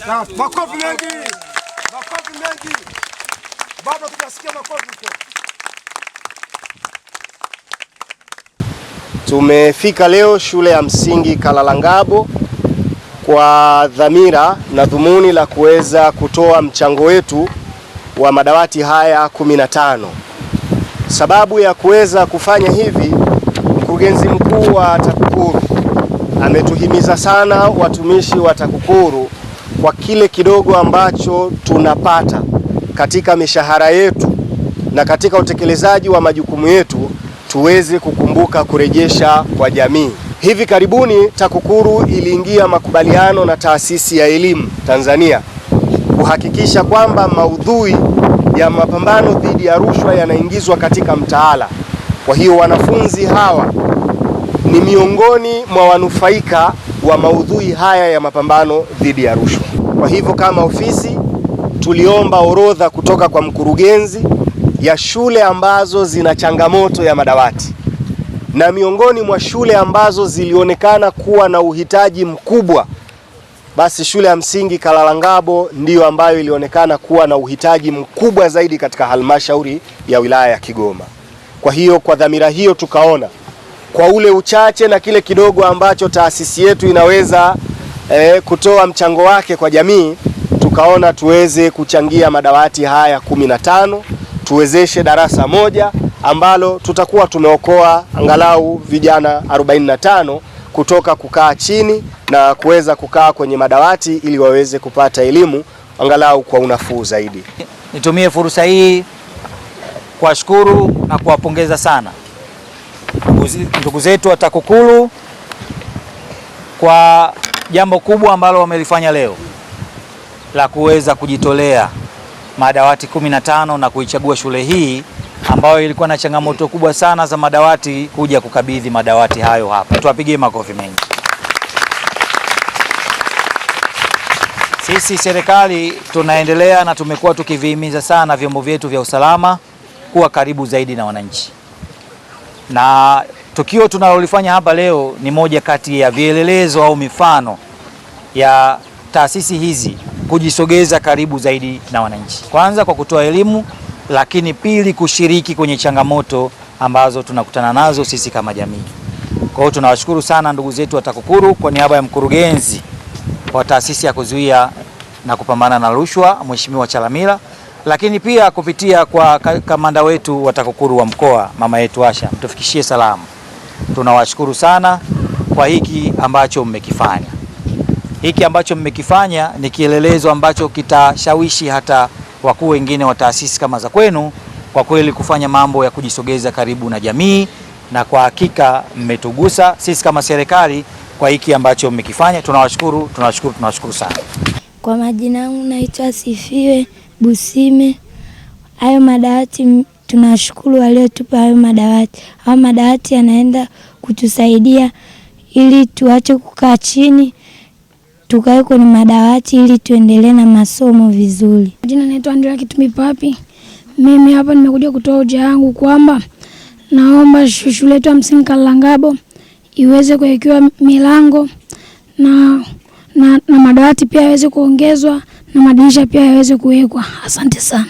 Makofi mengi. Makofi mengi. Baba, tunasikia makofi. Tumefika leo shule ya msingi Kalalangabo kwa dhamira na dhumuni la kuweza kutoa mchango wetu wa madawati haya 15. Sababu ya kuweza kufanya hivi, mkurugenzi mkuu wa TAKUKURU ametuhimiza sana watumishi wa TAKUKURU kwa kile kidogo ambacho tunapata katika mishahara yetu na katika utekelezaji wa majukumu yetu tuweze kukumbuka kurejesha kwa jamii. Hivi karibuni TAKUKURU iliingia makubaliano na Taasisi ya Elimu Tanzania kuhakikisha kwamba maudhui ya mapambano dhidi ya rushwa yanaingizwa katika mtaala. Kwa hiyo wanafunzi hawa ni miongoni mwa wanufaika wa maudhui haya ya mapambano dhidi ya rushwa. Kwa hivyo kama ofisi tuliomba orodha kutoka kwa mkurugenzi ya shule ambazo zina changamoto ya madawati, na miongoni mwa shule ambazo zilionekana kuwa na uhitaji mkubwa, basi shule ya msingi Kalalangabo ndiyo ambayo ilionekana kuwa na uhitaji mkubwa zaidi katika halmashauri ya wilaya ya Kigoma. Kwa hiyo kwa dhamira hiyo tukaona kwa ule uchache na kile kidogo ambacho taasisi yetu inaweza kutoa mchango wake kwa jamii, tukaona tuweze kuchangia madawati haya 15, tuwezeshe darasa moja ambalo tutakuwa tumeokoa angalau vijana 45 kutoka kukaa chini na kuweza kukaa kwenye madawati ili waweze kupata elimu angalau kwa unafuu zaidi. Nitumie fursa hii kuwashukuru na kuwapongeza sana ndugu zetu wa TAKUKURU kwa jambo kubwa ambalo wamelifanya leo la kuweza kujitolea madawati 15 na kuichagua shule hii ambayo ilikuwa na changamoto kubwa sana za madawati kuja kukabidhi madawati hayo hapa. Tuwapigie makofi mengi. Sisi serikali tunaendelea na tumekuwa tukivihimiza sana vyombo vyetu vya usalama kuwa karibu zaidi na wananchi. Na tukio tunalolifanya hapa leo ni moja kati ya vielelezo au mifano ya taasisi hizi kujisogeza karibu zaidi na wananchi. Kwanza kwa kutoa elimu, lakini pili kushiriki kwenye changamoto ambazo tunakutana nazo sisi kama jamii. Kwa hiyo tunawashukuru sana ndugu zetu wa TAKUKURU kwa niaba ya mkurugenzi wa taasisi ya kuzuia na kupambana na rushwa Mheshimiwa Chalamila, lakini pia kupitia kwa kamanda wetu wa TAKUKURU wa mkoa mama yetu Asha, mtufikishie salamu. Tunawashukuru sana kwa hiki ambacho mmekifanya. Hiki ambacho mmekifanya ni kielelezo ambacho kitashawishi hata wakuu wengine wa taasisi kama za kwenu kwa kweli kufanya mambo ya kujisogeza karibu na jamii, na kwa hakika mmetugusa sisi kama serikali kwa hiki ambacho mmekifanya. Tunawashukuru sana. Kwa majina yangu naitwa Sifiwe Busime. Hayo madawati tunashukuru waliotupa hayo madawati. Hayo madawati yanaenda kutusaidia ili tuache kukaa chini, tukae kwenye madawati ili tuendelee na masomo vizuri. Jina naitwa Andrea Kitumi Papi. Mimi hapa nimekuja kutoa hoja yangu kwamba naomba shule yetu ya msingi Kalalangabo iweze kuwekewa milango na madawati pia yaweze kuongezwa na madirisha pia yaweze kuwekwa. Asante sana.